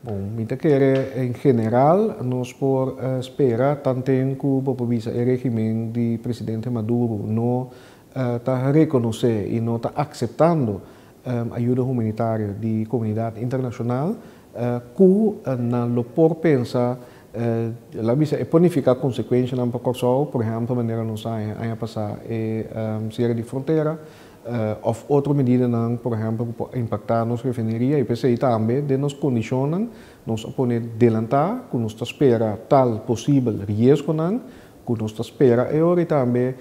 Bom, me quer em geral, nós por esperar tanto que o regime do presidente Maduro não está reconhecer e não está aceitando ajuda humanitária da comunidade internacional, que não por pensar la visa é ponificar consequências não para por exemplo, maneira não sai a passar Sierra de fronteira ou outra medida não, por exemplo, impactar nossa refineria e pensei também de nos condicionam, nos pode adelantar, que nos espera tal possível risco não, que nos espera e agora também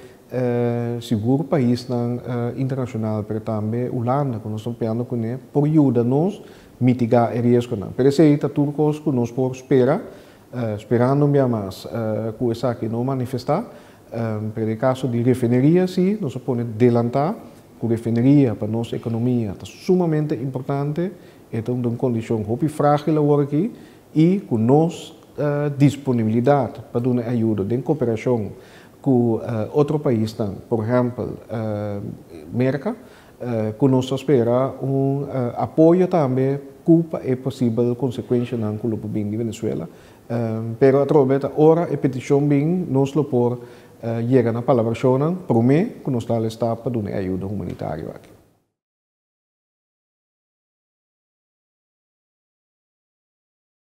seguro país não internacional, mas também Holanda, que nos estamos pensando com ele, por ajuda nos mitigar o risco não. Por isso aí tudo coisa que nos por espera esperando mais que essa aqui não manifestar, para o caso de refineria, sim, nós podemos adelantar que a refineria para a nossa economia é sumamente importante, é uma condição muito frágil agora aqui, e com nossa disponibilidade para dar ajuda em cooperação com outro país, por exemplo, América, que nós espera apoio também culpa é possível consequência não com o bem de Venezuela, pero através da hora a petição bem nós lo por chega na palavra chona, promete que nós está para dar ajuda humanitária aqui.